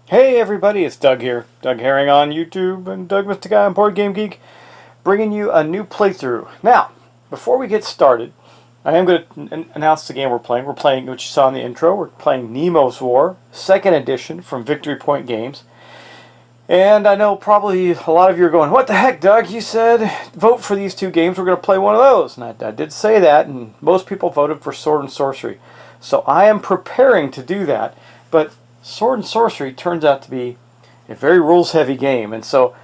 Hey everybody, it's Doug here. Doug Herring on YouTube and Doug Mr. Guy on Board Game Geek, bringing you a new playthrough. Now, before we get started, I am going to announce the game we're playing. We're playing, which you saw in the intro, we're playing Nemos War, 2nd edition from Victory Point Games. And I know probably a lot of you are going, what the heck, Doug? You said vote for these two games, we're going to play one of those. And I did say that, and most people voted for Sword and Sorcery. So I am preparing to do that, but Sword and Sorcery turns out to be a very rules-heavy game, and so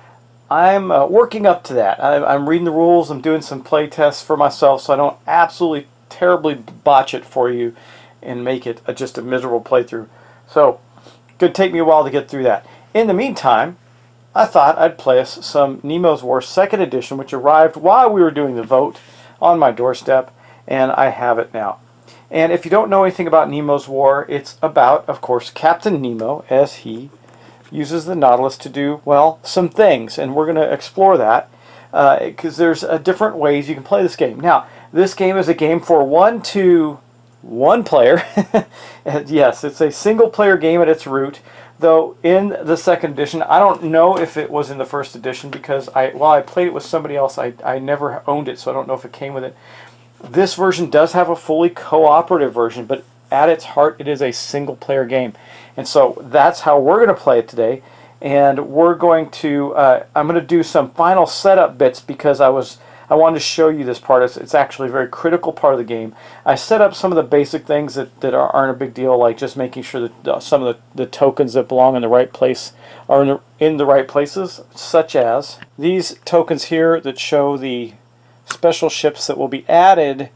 I'm working up to that. I'm reading the rules, I'm doing some play tests for myself so I don't absolutely terribly botch it for you and make it just a miserable playthrough. So, it's going to take me a while to get through that. In the meantime, I thought I'd play us some Nemos War 2nd edition, which arrived while we were doing the vote on my doorstep, and I have it now. And if you don't know anything about Nemos War, it's about, of course, Captain Nemo as he uses the Nautilus to do, well, some things. And we're going to explore that because there's different ways you can play this game. Now, this game is a game for 1 to 1 player. Yes, it's a single-player game at its root. Though in the 2nd edition, I don't know if it was in the 1st edition because while I played it with somebody else, I never owned it, so I don't know if it came with it. This version does have a fully cooperative version, but at its heart, it is a single-player game. And so that's how we're going to play it today. And we're going to, I'm going to do some final setup bits because I wanted to show you this part. It's actually a very critical part of the game. I set up some of the basic things that aren't a big deal, like just making sure that some of the tokens that belong in the right place are in the right places, such as these tokens here that show the special ships that will be added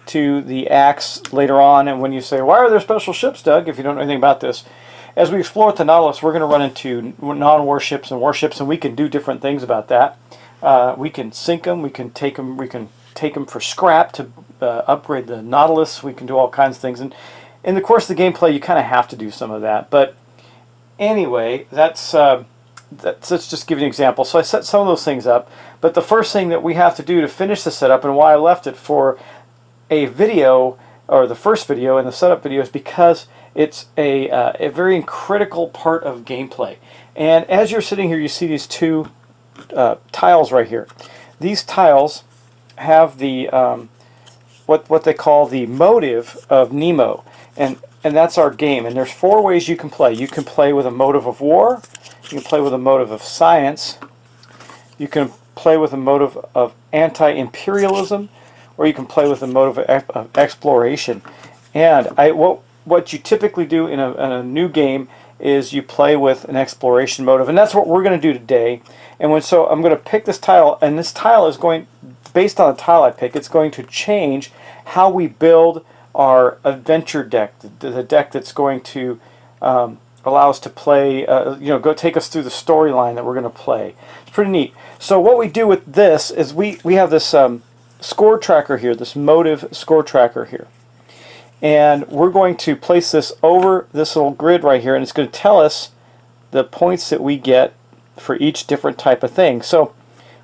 to the axe later on. And when you say, why are there special ships, Doug, if you don't know anything about this, as we explore with the Nautilus, we're going to run into non-warships and warships, and we can do different things about that. We can sink them, we can take them for scrap to upgrade the Nautilus, we can do all kinds of things. And in the course of the gameplay, you kind of have to do some of that. But anyway, let's just give you an example. So I set some of those things up, but the first thing that we have to do to finish the setup, and why I left it for a video, or the first video and the setup video, is because it's a very critical part of gameplay. And as you're sitting here, you see these two tiles right here. These tiles have the what they call the motive of Nemo, and that's our game. And there's 4 ways you can play. You can play with a motive of war. You can play with a motive of science. You can play with a motive of anti-imperialism, or you can play with a motive of exploration. And what you typically do in a new game is you play with an exploration motive, and that's what we're going to do today. And so I'm going to pick this tile, and this tile is going, based on the tile I pick, it's going to change how we build our adventure deck, the deck that's going to allow us to play, go take us through the storyline that we're going to play. It's pretty neat. So what we do with this is we have this score tracker here, this motive score tracker here. And we're going to place this over this little grid right here, and it's going to tell us the points that we get for each different type of thing. So,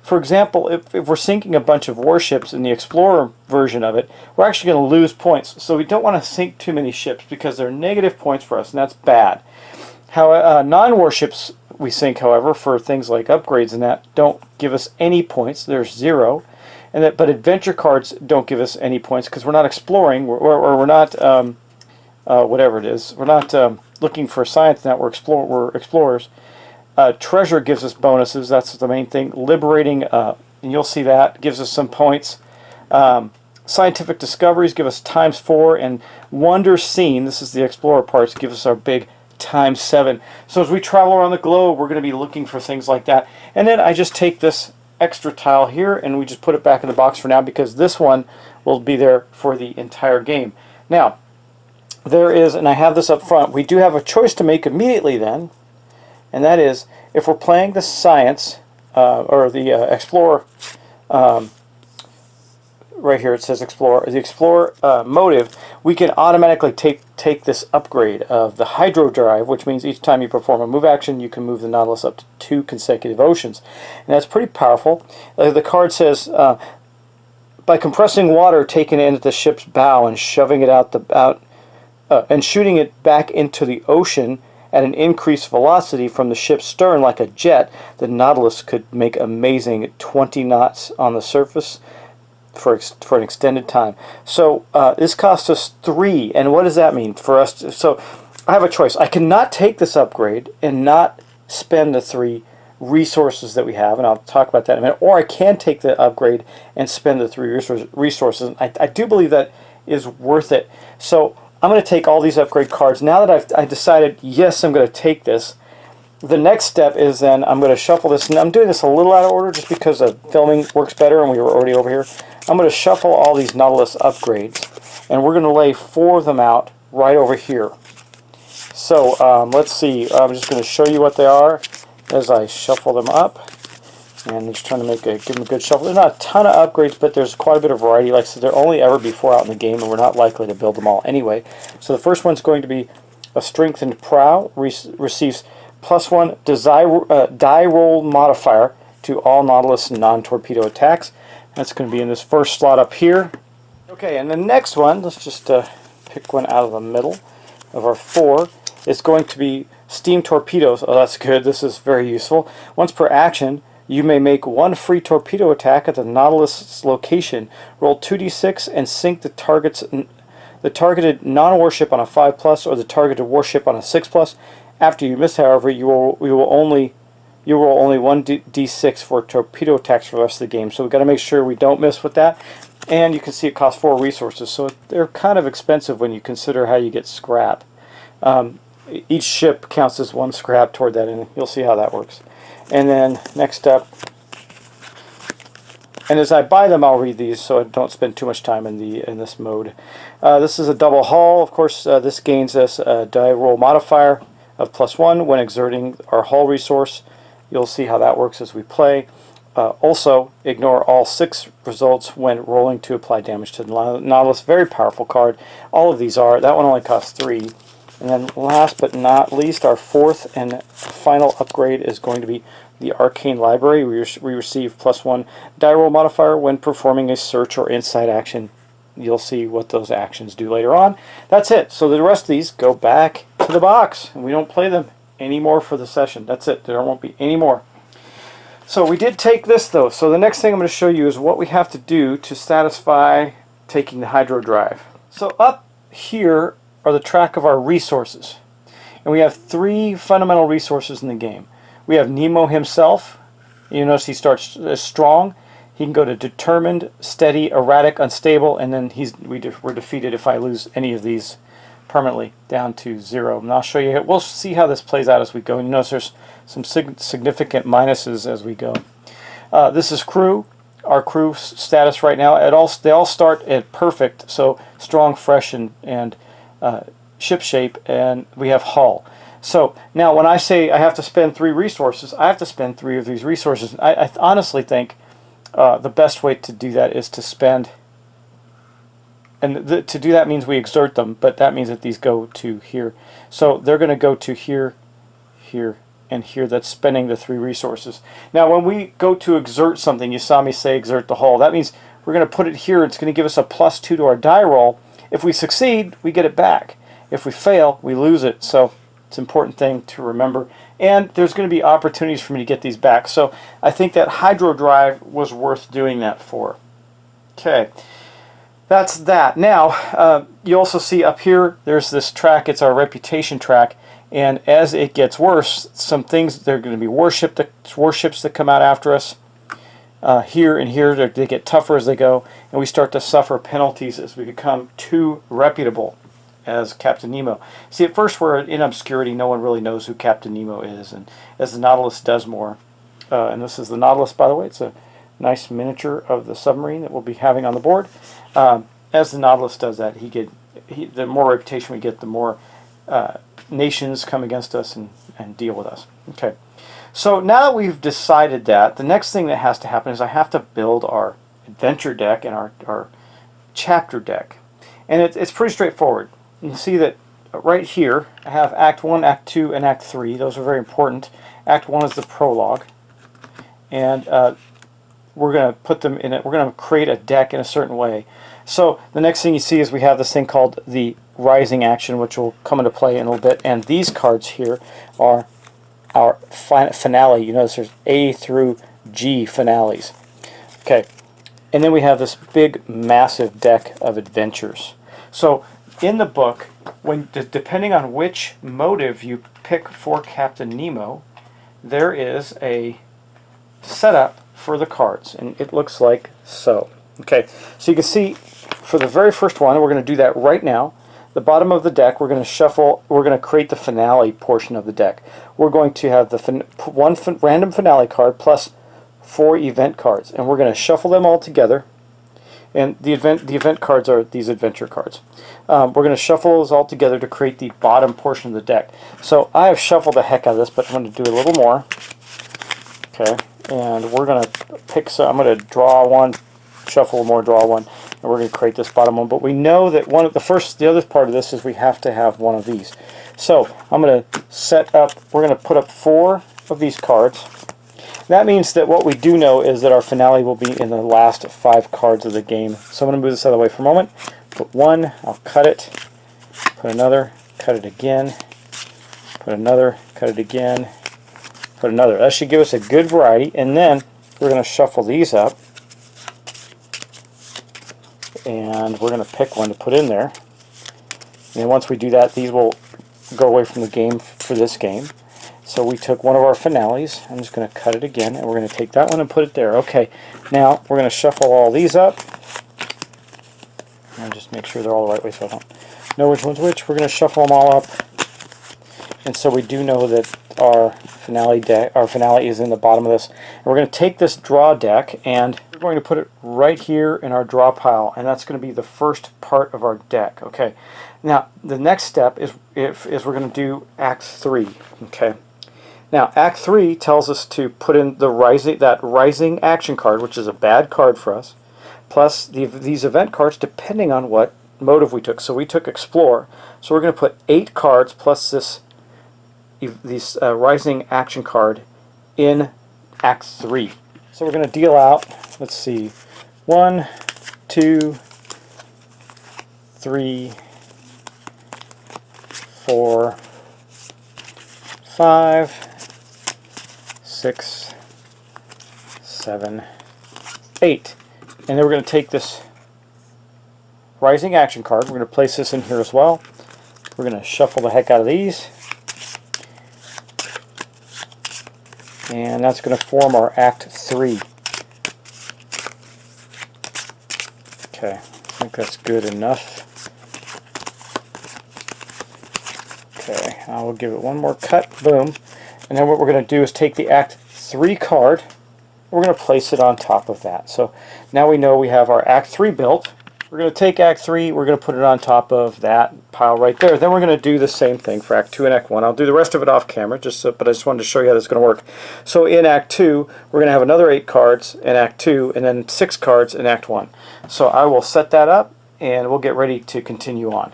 for example, if we're sinking a bunch of warships in the Explorer version of it, we're actually going to lose points. So we don't want to sink too many ships because they're negative points for us, and that's bad. How non-warships we sink, however, for things like upgrades and that, don't give us any points. There's 0. But adventure cards don't give us any points because we're not exploring, or we're not whatever it is. We're not looking for science in that. We're explorers. Treasure gives us bonuses. That's the main thing. Liberating, and you'll see that, gives us some points. Scientific discoveries give us ×4, and wonders seen, this is the explorer parts, gives us our big ×7. So as we travel around the globe, we're going to be looking for things like that. And then I just take this extra tile here and we just put it back in the box for now because this one will be there for the entire game. Now, there is, and I have this up front, we do have a choice to make immediately then, and that is if we're playing the Science or the Explorer. Right here it says Explorer. The Explorer motive, we can automatically take this upgrade of the Hydro Drive, which means each time you perform a move action, you can move the Nautilus up to 2 consecutive oceans, and that's pretty powerful. The card says, by compressing water taken in at the ship's bow and shoving it out and shooting it back into the ocean at an increased velocity from the ship's stern like a jet, the Nautilus could make amazing 20 knots on the surface for an extended time. So this costs us 3, and what does that mean for us? So I have a choice. I cannot take this upgrade and not spend the 3 resources that we have, and I'll talk about that in a minute, or I can take the upgrade and spend the 3 resources. I do believe that is worth it. So I'm going to take all these upgrade cards. Now that I've decided, yes, I'm going to take this, the next step is then I'm going to shuffle this, and I'm doing this a little out of order just because the filming works better and we were already over here. I'm going to shuffle all these Nautilus upgrades, and we're going to lay 4 of them out right over here. So let's see, I'm just going to show you what they are as I shuffle them up, and I'm just trying to give them a good shuffle. There's not a ton of upgrades, but there's quite a bit of variety. Like I said, they'll only ever be 4 out in the game, and we're not likely to build them all anyway. So the first one's going to be a Strengthened Prow, receives +1 die roll modifier to all Nautilus non-torpedo attacks. That's going to be in this first slot up here. Okay, and the next one, let's just pick one out of the middle of our 4, is going to be Steam Torpedoes. Oh, that's good. This is very useful. Once per action, you may make 1 free torpedo attack at the Nautilus location. Roll 2d6 and sink the targeted non-warship on a 5+, or the targeted warship on a 6+. After you miss, however, you roll only 1d6 for torpedo attacks for the rest of the game. So we've got to make sure we don't miss with that. And you can see it costs 4 resources, so they're kind of expensive when you consider how you get scrap. Each ship counts as 1 scrap toward that, and you'll see how that works. And then next up, and as I buy them, I'll read these so I don't spend too much time in this mode. This is a double hull. Of course, this gains us a die roll modifier of +1 when exerting our hull resource. You'll see how that works as we play. Also, ignore all 6 results when rolling to apply damage to the Nautilus. Very powerful card. All of these are. That one only costs 3. And then last but not least, our 4th and final upgrade is going to be the Arcane Library. We receive +1 die roll modifier when performing a search or insight action. You'll see what those actions do later on. That's it. So the rest of these go back to the box, and we don't play them anymore for the session. That's it. There won't be any more. So we did take this though. So the next thing I'm going to show you is what we have to do to satisfy taking the Hydro Drive. So up here are the track of our resources, and we have 3 fundamental resources in the game. We have Nemo himself. You notice he starts as strong. He can go to determined, steady, erratic, unstable, and then we're defeated if I lose any of these permanently down to 0. And I'll show you. We'll see how this plays out as we go. You notice there's some significant minuses as we go. This is crew. Our crew status right now. They all start at perfect, so strong, fresh, and ship shape, and we have hull. So now when I say I have to spend 3 resources, I have to spend 3 of these resources. I honestly think the best way to do that is to spend, and to do that means we exert them, but that means that these go to here. So they're going to go to here, here, and here. That's spending the 3 resources. Now when we go to exert something, you saw me say exert the hull. That means we're going to put it here. It's going to give us a +2 to our die roll. If we succeed, we get it back. If we fail, we lose it. So it's an important thing to remember. And there's going to be opportunities for me to get these back. So I think that Hydro Drive was worth doing that for. Okay, that's that. Now, you also see up here, there's this track. It's our reputation track. And as it gets worse, some things, there are going to be warships that come out after us. Here and here, they get tougher as they go, and we start to suffer penalties as we become too reputable as Captain Nemo. See, at first we're in obscurity. No one really knows who Captain Nemo is, and as the Nautilus does more, and this is the Nautilus, by the way. It's a nice miniature of the submarine that we'll be having on the board. As the Nautilus does that, he the more reputation we get, the more nations come against us and deal with us. Okay, so now that we've decided that, the next thing that has to happen is I have to build our adventure deck and our chapter deck. And it's pretty straightforward. You can see that right here I have Act 1, Act 2, and Act 3. Those are very important. Act 1 is the prologue. And we're going to put them in it. We're going to create a deck in a certain way. So the next thing you see is we have this thing called the Rising action, which will come into play in a little bit. And these cards here are our finale. You notice there's A through G finales. Okay. And then we have this big, massive deck of adventures. So in the book, depending on which motive you pick for Captain Nemo, there is a setup for the cards, and it looks like so. Okay, so you can see for the very first one, we're going to do that right now. The bottom of the deck, we're going to shuffle. We're going to create the finale portion of the deck. We're going to have the one random finale card plus 4 event cards, and we're going to shuffle them all together. And the event cards are these adventure cards. We're going to shuffle those all together to create the bottom portion of the deck. So I have shuffled the heck out of this, but I'm going to do a little more. Okay, and we're going to pick. So I'm going to draw one, shuffle more, draw one, and we're going to create this bottom one. But we know that the other part of this is we have to have one of these. So I'm going to set up. We're going to put up 4 of these cards. That means that what we do know is that our finale will be in the last 5 cards of the game. So I'm going to move this out of the way for a moment. Put one, I'll cut it, put another, cut it again, put another, cut it again, put another. That should give us a good variety. And then we're going to shuffle these up. And we're going to pick one to put in there. And then once we do that, these will go away from the game for this game. So we took one of our finales. I'm just going to cut it again, and we're going to take that one and put it there. Okay, now we're going to shuffle all these up. And just make sure they're all the right way so I don't know which one's which. We're going to shuffle them all up. And so we do know that our finale is in the bottom of this. And we're going to take this draw deck, and we're going to put it right here in our draw pile, and that's going to be the first part of our deck. Okay, now the next step is we're going to do Act 3. Okay. Now, Act 3 tells us to put in that rising action card, which is a bad card for us, plus these event cards depending on what motive we took. So we took Explore, so we're going to put 8 cards plus this rising action card in Act 3. So we're going to deal out, let's see, 1, 2, 3, 4, 5, 6, 7, 8. And then we're going to take this rising action card. We're going to place this in here as well. We're going to shuffle the heck out of these. And that's going to form our Act 3. Okay, I think that's good enough. Okay, I will give it one more cut. Boom. And then what we're going to do is take the Act 3 card, we're going to place it on top of that. So now we know we have our Act 3 built. We're going to take Act 3, we're going to put it on top of that pile right there. Then we're going to do the same thing for Act 2 and Act 1. I'll do the rest of it off camera, but I just wanted to show you how this is going to work. So in Act 2, we're going to have another 8 cards in Act 2, and then 6 cards in Act 1. So I will set that up, and we'll get ready to continue on.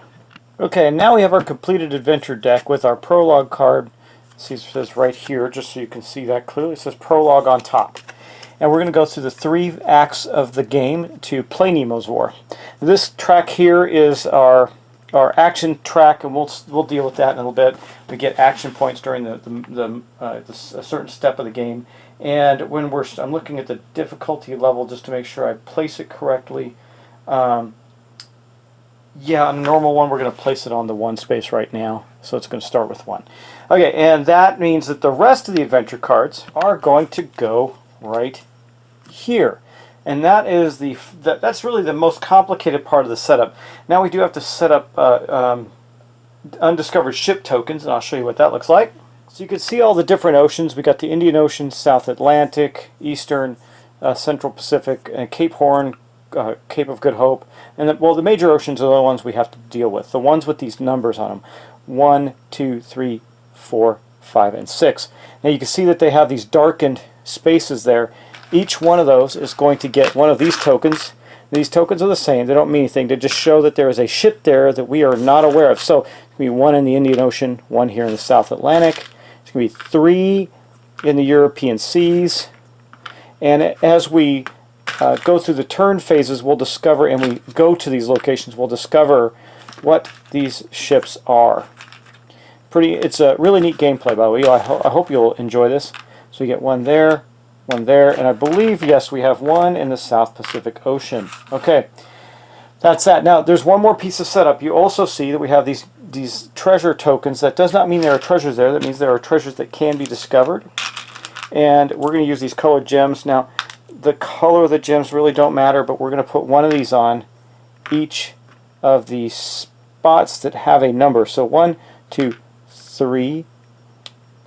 Okay, and now we have our completed adventure deck with our prologue card. See, it says right here, just so you can see that clearly, it says prologue on top. And we're going to go through the 3 acts of the game to play Nemo's War. This track here is our action track, and we'll deal with that in a little bit. We get action points during a certain step of the game. And when I'm looking at the difficulty level just to make sure I place it correctly. Yeah, on a normal one, we're going to place it on the 1 space right now. So it's going to start with 1. Okay, and that means that the rest of the adventure cards are going to go right here. And that is that's really the most complicated part of the setup. Now we do have to set up undiscovered ship tokens, and I'll show you what that looks like. So you can see all the different oceans. We got the Indian Ocean, South Atlantic, Eastern, Central Pacific, and Cape Horn, Cape of Good Hope, and the major oceans are the ones we have to deal with. The ones with these numbers on them, 1, 2, 3, 4, 5, and 6. Now you can see that they have these darkened spaces there. Each one of those is going to get one of these tokens. These tokens are the same. They don't mean anything. They just show that there is a ship there that we are not aware of. So it's going to be 1 in the Indian Ocean, 1 here in the South Atlantic. It's going to be 3 in the European seas. And as we go through the turn phases, we'll discover, and we go to these locations, we'll discover what these ships are. It's a really neat gameplay, by the way. I hope you'll enjoy this. So we get 1 there, 1 there, and I believe, yes, we have 1 in the South Pacific Ocean. Okay, that's that. Now, there's one more piece of setup. You also see that we have these treasure tokens. That does not mean there are treasures there. That means there are treasures that can be discovered. And we're going to use these colored gems. Now, the color of the gems really don't matter, but we're going to put 1 of these on each of the spots that have a number. So 1, 2, 3,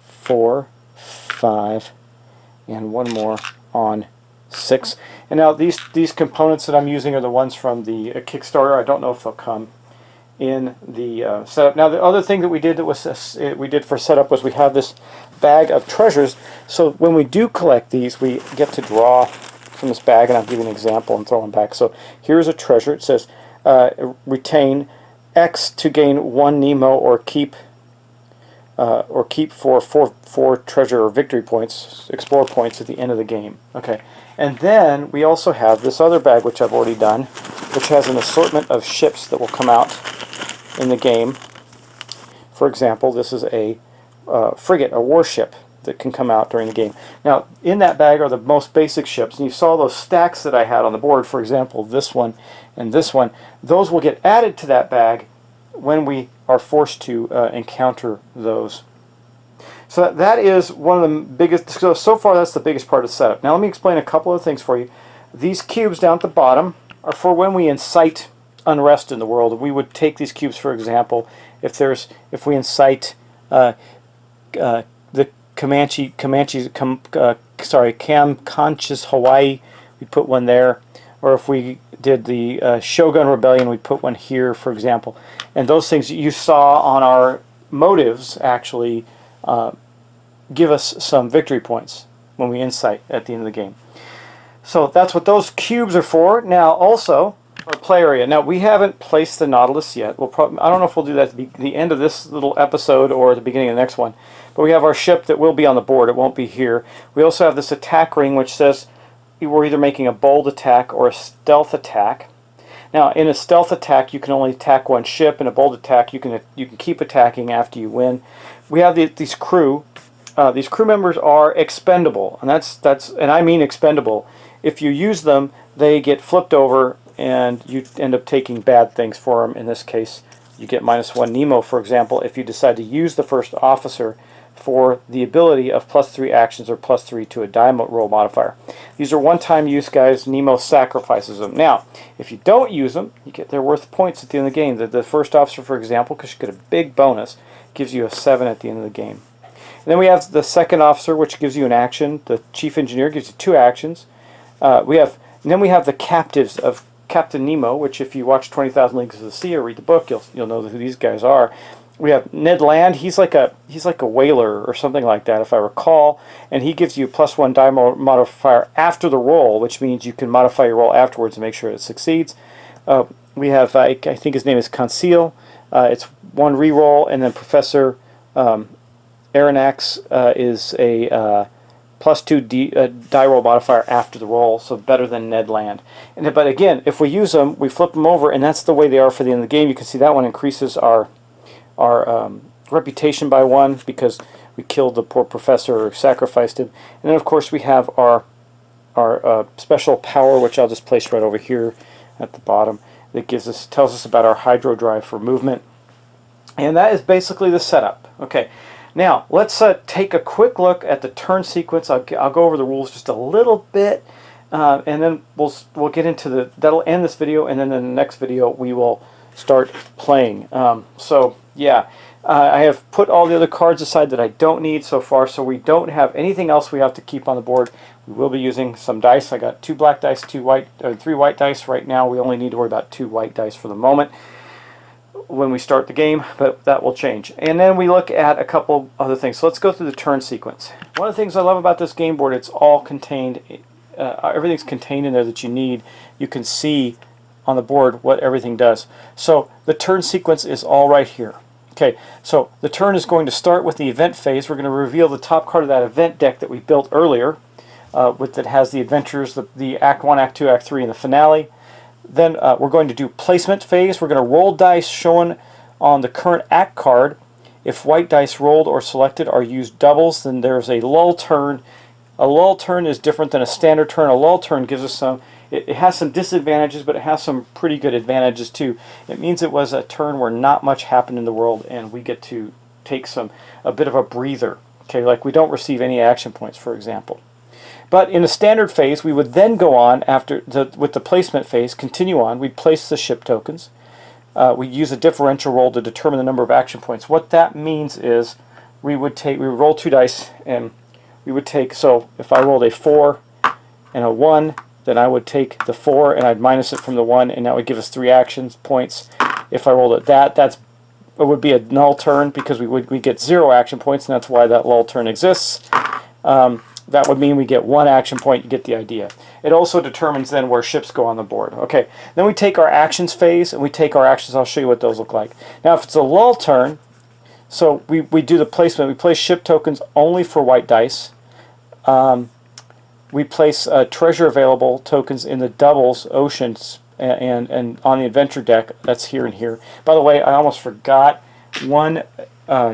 4, 5, and 1 more on 6. And now these components that I'm using are the ones from the Kickstarter. I don't know if they'll come in the setup. Now the other thing that we did for setup was we have this bag of treasures. So when we do collect these, we get to draw from this bag, and I'll give you an example and throw them back. So here's a treasure. It says retain X to gain 1 Nemo or keep for 4 treasure or victory points, explore points at the end of the game. Okay, and then we also have this other bag, which I've already done, which has an assortment of ships that will come out in the game. For example, this is a frigate, a warship that can come out during the game. Now, in that bag are the most basic ships, and you saw those stacks that I had on the board, for example, this one and this one. Those will get added to that bag when we are forced to encounter those. So that is one of the biggest, so far that's the biggest part of the setup. Now let me explain a couple of things for you. These cubes down at the bottom are for when we incite unrest in the world. We would take these cubes, for example, if we incite the Conscious Hawaii, we'd put 1 there. Or if we did the Shogun Rebellion, we'd put 1 here, for example. And those things you saw on our motives actually give us some victory points when we incite at the end of the game. So that's what those cubes are for. Now also, our play area. Now we haven't placed the Nautilus yet. I don't know if we'll do that at the end of this little episode or at the beginning of the next one. But we have our ship that will be on the board. It won't be here. We also have this attack ring, which says we're either making a bold attack or a stealth attack. Now, in a stealth attack, you can only attack 1 ship. In a bold attack, you can keep attacking after you win. We have these crew. These crew members are expendable, and and I mean expendable. If you use them, they get flipped over, and you end up taking bad things for them. In this case, you get -1 Nemo, for example, if you decide to use the first officer for the ability of +3 actions or +3 to a die roll modifier. These are one-time use, guys. Nemo sacrifices them. Now, if you don't use them, they're worth points at the end of the game. The first officer, for example, because you get a big bonus, gives you a 7 at the end of the game. And then we have the second officer, which gives you an action. The chief engineer gives you 2 actions. And then we have the captives of Captain Nemo, which if you watch 20,000 Leagues of the Sea or read the book, you'll know who these guys are. We have Ned Land. He's like a whaler or something like that, if I recall, and he gives you a +1 die modifier after the roll, which means you can modify your roll afterwards and make sure it succeeds. We have I think his name is Conceal. It's 1 reroll, and then Professor Aronnax is a +2 die roll modifier after the roll, so better than Ned Land. But again, if we use them, we flip them over, and that's the way they are for the end of the game. You can see that one increases our reputation by 1 because we killed the poor professor or sacrificed him. And then of course we have our special power, which I'll just place right over here at the bottom, that tells us about our hydro drive for movement. And that is basically the setup. Okay, now let's take a quick look at the turn sequence. I'll go over the rules just a little bit, and then we'll get into that'll end this video, and then in the next video we will start playing. So yeah, I have put all the other cards aside that I don't need so far, so we don't have anything else we have to keep on the board. We will be using some dice. I got 2 black dice, 3 white dice. Right now we only need to worry about 2 white dice for the moment when we start the game, but that will change. And then we look at a couple other things. So let's go through the turn sequence. One of the things I love about this game board, it's all contained, everything's contained in there that you need. You can see on the board what everything does. So the turn sequence is all right here. Okay, so the turn is going to start with the event phase. We're going to reveal the top card of that event deck that we built earlier, that has the adventures, the Act 1, Act 2, Act 3, and the finale. Then we're going to do placement phase. We're going to roll dice shown on the current act card. If white dice rolled or selected are used doubles, then there's a lull turn. A lull turn is different than a standard turn. A lull turn gives us some, it has some disadvantages, but it has some pretty good advantages too. It means it was a turn where not much happened in the world and we get to take a bit of a breather. Okay, like we don't receive any action points, for example. But in the standard phase, we would then go on with the placement phase, continue on. We'd place the ship tokens. We'd use a differential roll to determine the number of action points. What that means is we would roll 2 dice, and we would take, so if I rolled a 4 and a 1, then I would take the 4 and I'd minus it from the 1, and that would give us 3 action points. If I rolled it it would be a null turn because we get 0 action points, and that's why that lull turn exists. That would mean we get 1 action point. You get the idea. It also determines then where ships go on the board. Okay, then we take our actions phase and we take our actions. I'll show you what those look like. Now if it's a lull turn, so we do the placement. We place ship tokens only for white dice. We place treasure available tokens in the doubles, oceans, and on the adventure deck. That's here and here. By the way, I almost forgot, 1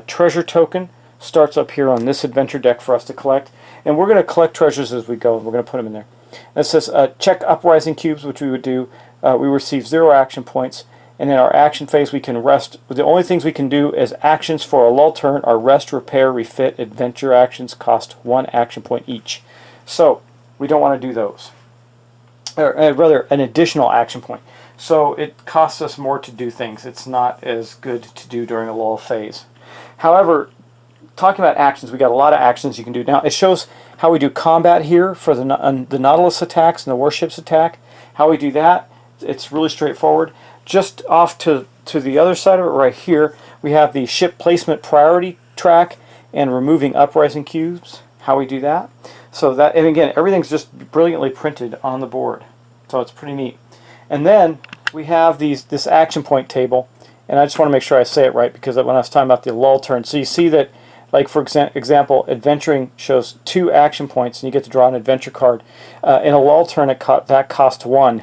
treasure token starts up here on this adventure deck for us to collect. And we're going to collect treasures as we go, and we're going to put them in there. And it says check uprising cubes, which we would do. We receive 0 action points. And in our action phase, we can rest. The only things we can do as actions for a lull turn are rest, repair, refit. Adventure actions cost 1 action point each. So we don't want to do those. Or rather, an additional action point. So it costs us more to do things. It's not as good to do during a lull phase. However, talking about actions, we got a lot of actions you can do. Now it shows how we do combat here for the Nautilus attacks and the warships attack. How we do that, it's really straightforward. Just off to the other side of it right here, we have the ship placement priority track and removing uprising cubes. How we do that. So that, and again, everything's just brilliantly printed on the board. So it's pretty neat. And then we have this action point table, and I just want to make sure I say it right because when I was talking about the lull turn, so you see that, like for example, adventuring shows 2 action points, and you get to draw an adventure card. In a lull turn, that costs 1.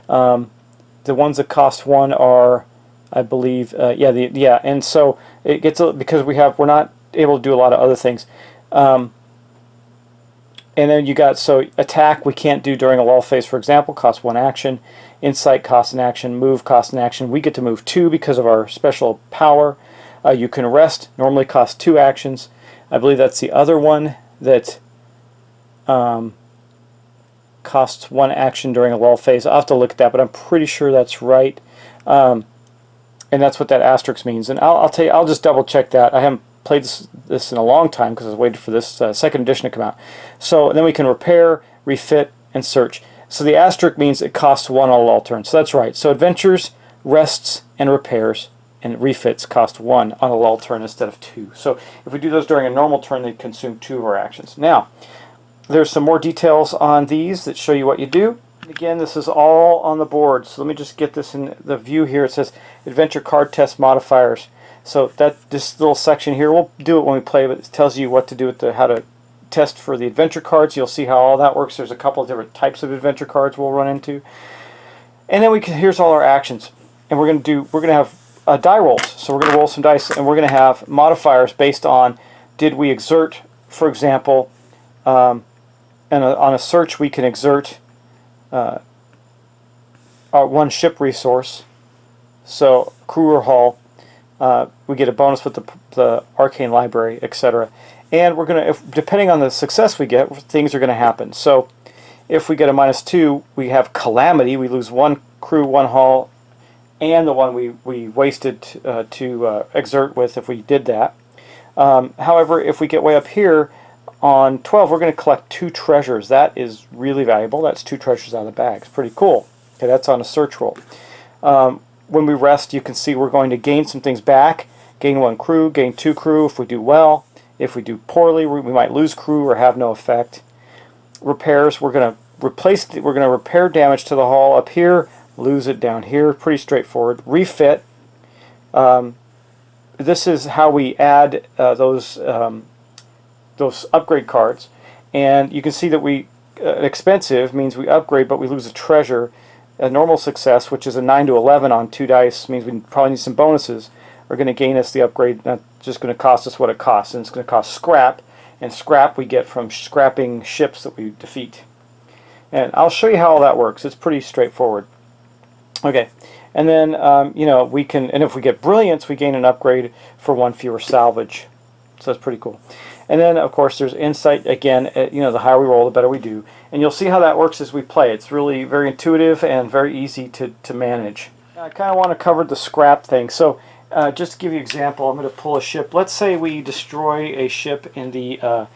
The ones that cost 1 are, I believe, and so it gets because we're not able to do a lot of other things. And then you got, so attack we can't do during a lull phase, for example, costs 1 action. Insight costs an action. Move costs an action. We get to move 2 because of our special power. You can rest, normally costs 2 actions. I believe that's the other one that costs 1 action during a lull phase. I'll have to look at that, but I'm pretty sure that's right. And that's what that asterisk means. And I'll tell you, I'll just double check that. I haven't played this in a long time because I was waiting for this second edition to come out. So then we can repair, refit, and search. So the asterisk means it costs 1 on a lull turn. So that's right. So adventures, rests, and repairs and refits cost 1 on a lull turn instead of 2. So if we do those during a normal turn, they consume 2 of our actions. Now, there's some more details on these that show you what you do. Again, this is all on the board. So let me just get this in the view here. It says Adventure Card Test Modifiers. So this little section here, we'll do it when we play, but it tells you what to do with how to test for the adventure cards. You'll see how all that works. There's a couple of different types of adventure cards we'll run into. And then here's all our actions. And we're going to have die rolls. So we're going to roll some dice, and we're going to have modifiers based on, did we exert, for example, and on a search we can exert our 1 ship resource. So crew or hull, we get a bonus with the arcane library, etc. And we're going to, depending on the success we get, things are going to happen. So if we get a -2, we have calamity. We lose 1 crew, 1 hull, and the one we wasted to exert with if we did that. However, if we get way up here, On 12, we're going to collect 2 treasures. That is really valuable. That's 2 treasures out of the bag. It's pretty cool. Okay, that's on a search roll. When we rest, you can see we're going to gain some things back. Gain 1 crew, gain 2 crew if we do well. If we do poorly, we might lose crew or have no effect. Repairs, we're going to repair damage to the hull up here, lose it down here. Pretty straightforward. Refit. This is how we add those upgrade cards, and you can see that expensive means we upgrade but we lose a treasure. A normal success, which is a 9 to 11 on 2 dice, means we probably need some bonuses, are going to gain us the upgrade. Not just going to cost us what it costs, and it's going to cost scrap, and scrap we get from scrapping ships that we defeat. And I'll show you how all that works. It's pretty straightforward. Okay, and then you know, we can, and if we get brilliance, we gain an upgrade for 1 fewer salvage. So that's pretty cool. And then, of course, there's insight. Again, you know, the higher we roll, the better we do. And you'll see how that works as we play. It's really very intuitive and very easy to manage. I kind of want to cover the scrap thing. So just to give you an example, I'm going to pull a ship. Let's say we destroy a ship in the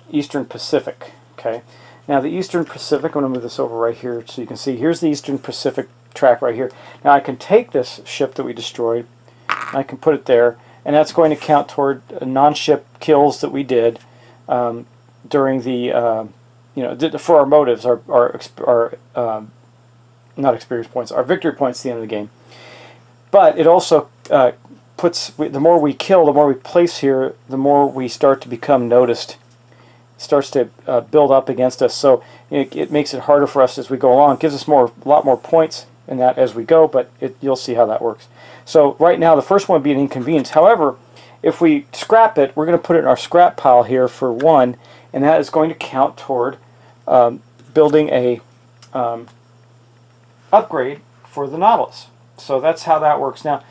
Eastern Pacific. Okay. Now, the Eastern Pacific, I'm going to move this over right here so you can see. Here's the Eastern Pacific track right here. Now, I can take this ship that we destroyed, and I can put it there. And that's going to count toward non-ship kills that we did during the, you know, for our motives, our not experience points, our victory points at the end of the game. But it also the more we kill, the more we place here, the more we start to become noticed. It starts to build up against us. So it makes it harder for us as we go along. It gives us a lot more points in that as we go, but you'll see how that works. So right now the first one would be an inconvenience. However, if we scrap it, we're going to put it in our scrap pile here for 1, and that is going to count toward building a upgrade for the Nautilus. So that's how that works. Now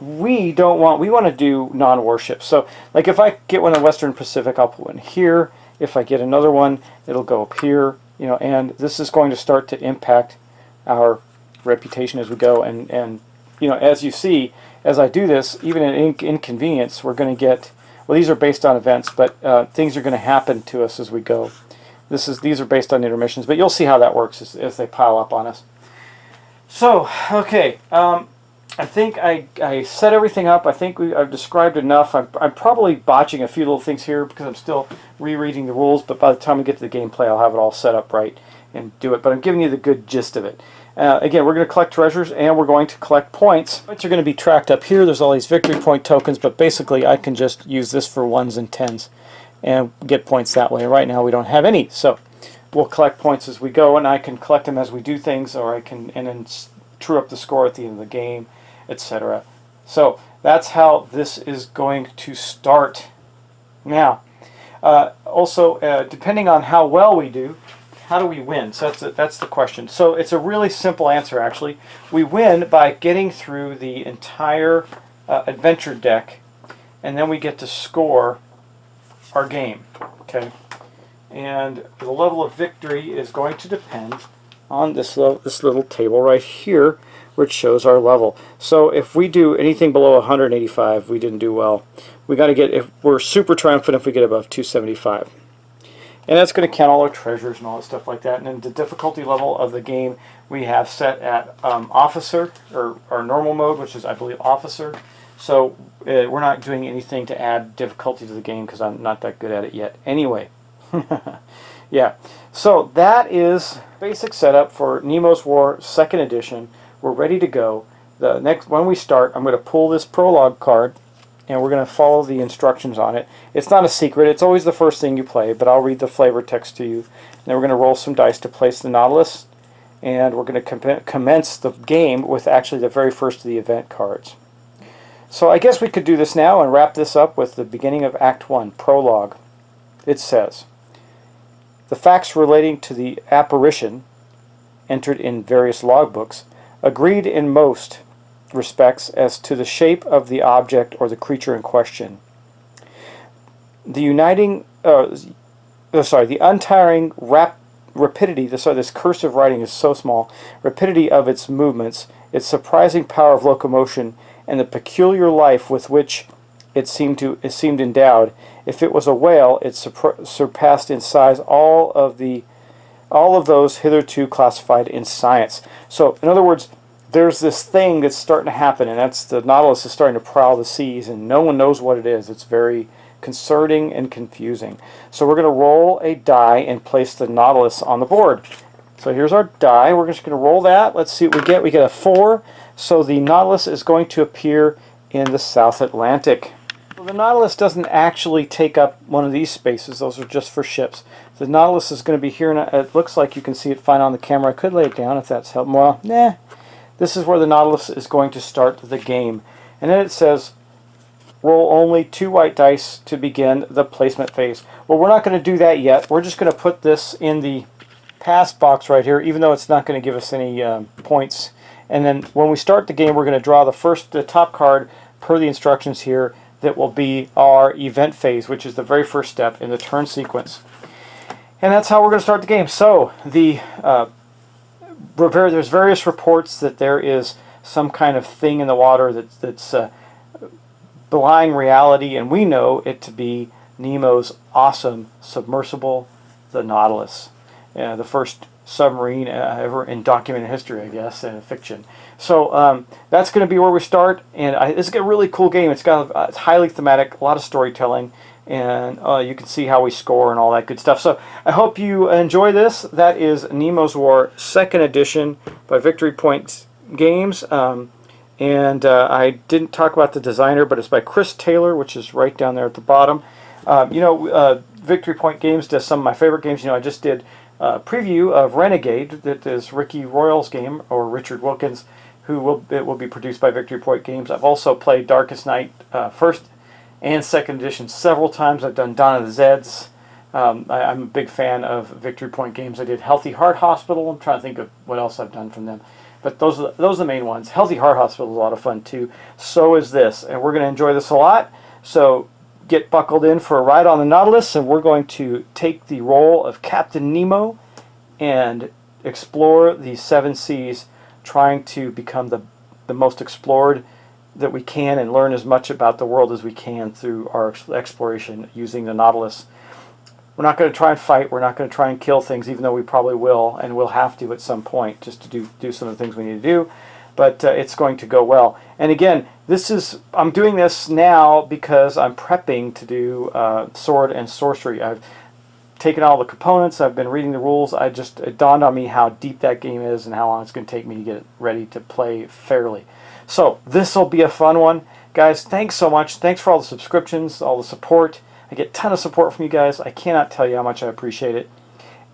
we want to do non-warships. So like if I get one in the Western Pacific, I'll put one here. If I get another one, it'll go up here. You know, and this is going to start to impact our reputation as we go, and you know, as you see, as I do this, even in inconvenience, we're going to get, well, these are based on events, but things are going to happen to us as we go. These are based on intermissions, but you'll see how that works as they pile up on us. So, okay, I think I set everything up. I think I've described enough. I'm probably botching a few little things here because I'm still rereading the rules, but by the time we get to the gameplay, I'll have it all set up right and do it. But I'm giving you the good gist of it. Again, we're going to collect treasures and we're going to collect points. Points are going to be tracked up here. There's all these victory point tokens, but basically I can just use this for 1s and 10s and get points that way. Right now we don't have any, so we'll collect points as we go, and I can collect them as we do things, or I can and then true up the score at the end of the game, etc. So that's how this is going to start. Now, also, depending on how well we do, how do we win? So that's the question. So it's a really simple answer, actually. We win by getting through the entire adventure deck, and then we get to score our game. Okay, and the level of victory is going to depend on this little table right here, which shows our level. So if we do anything below 185, we didn't do well. We got to get, if we're super triumphant if we get above 275. And that's going to count all our treasures and all that stuff like that. And then the difficulty level of the game we have set at officer, or normal mode, which is, I believe, officer. So we're not doing anything to add difficulty to the game because I'm not that good at it yet. Anyway, yeah. So that is basic setup for Nemo's War 2nd Edition. We're ready to go. When we start, I'm going to pull this prologue card, and we're going to follow the instructions on it. It's not a secret. It's always the first thing you play, but I'll read the flavor text to you. And then we're going to roll some dice to place the Nautilus, and we're going to commence the game with actually the very first of the event cards. So I guess we could do this now and wrap this up with the beginning of Act 1, Prologue. It says, the facts relating to the apparition, entered in various logbooks, agreed in most respects as to the shape of the object or the creature in question. The untiring rapidity, this cursive writing is so small, rapidity of its movements, its surprising power of locomotion, and the peculiar life with which it seemed endowed. If it was a whale, it surpassed in size all of those hitherto classified in science. So, in other words, there's this thing that's starting to happen, and that's the Nautilus is starting to prowl the seas, and no one knows what it is. It's very concerning and confusing. So we're going to roll a die and place the Nautilus on the board. So here's our die. We're just going to roll that. Let's see what we get. We get a 4. So the Nautilus is going to appear in the South Atlantic. Well, the Nautilus doesn't actually take up one of these spaces. Those are just for ships. The Nautilus is going to be here, and it looks like you can see it fine on the camera. I could lay it down if that's helpful. Well, nah. This is where the Nautilus is going to start the game. And then it says, roll only 2 white dice to begin the placement phase. Well, we're not going to do that yet. We're just going to put this in the pass box right here, even though it's not going to give us any points. And then when we start the game, we're going to draw the top card per the instructions here that will be our event phase, which is the very first step in the turn sequence. And that's how we're going to start the game. So there's various reports that there is some kind of thing in the water that's belying reality, and we know it to be Nemo's awesome submersible, the Nautilus, the first submarine ever in documented history, I guess, in fiction. So that's going to be where we start, and it's a really cool game. It's highly thematic, a lot of storytelling, and you can see how we score and all that good stuff. So I hope you enjoy this. That is Nemos War 2nd Edition by Victory Point Games. And I didn't talk about the designer, but it's by Chris Taylor, which is right down there at the bottom. Victory Point Games does some of my favorite games. I just did a preview of Renegade, that is Ricky Royal's game, or Richard Wilkins, it will be produced by Victory Point Games. I've also played Darkest Night 1st and 2nd Edition several times. I've done Dawn of the Zeds. I'm a big fan of Victory Point Games. I did Healthy Heart Hospital. I'm trying to think of what else I've done from them. But those are the main ones. Healthy Heart Hospital is a lot of fun too. So is this. And we're going to enjoy this a lot. So get buckled in for a ride on the Nautilus, and we're going to take the role of Captain Nemo and explore the 7 seas, trying to become the most explored that we can and learn as much about the world as we can through our exploration using the Nautilus. We're not going to try and fight. We're not going to try and kill things, even though we probably will, and we'll have to at some point just to do some of the things we need to do. But it's going to go well. And again, I'm doing this now because I'm prepping to do Sword and Sorcery. I've taken all the components. I've been reading the rules. It dawned on me how deep that game is and how long it's going to take me to get it ready to play fairly. So this will be a fun one. Guys, thanks so much. Thanks for all the subscriptions, all the support. I get a ton of support from you guys. I cannot tell you how much I appreciate it.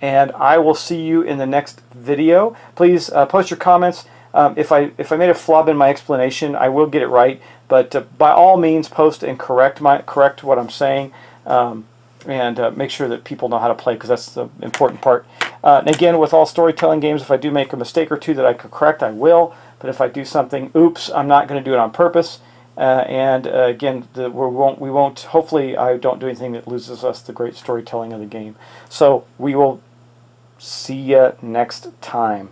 And I will see you in the next video. Please post your comments. If I made a flub in my explanation, I will get it right. But by all means, post and correct what I'm saying. And make sure that people know how to play, because that's the important part. And again, with all storytelling games, if I do make a mistake or two that I could correct, I will. But if I do something, oops, I'm not going to do it on purpose. Again, we won't. Hopefully, I don't do anything that loses us the great storytelling of the game. So we will see you next time.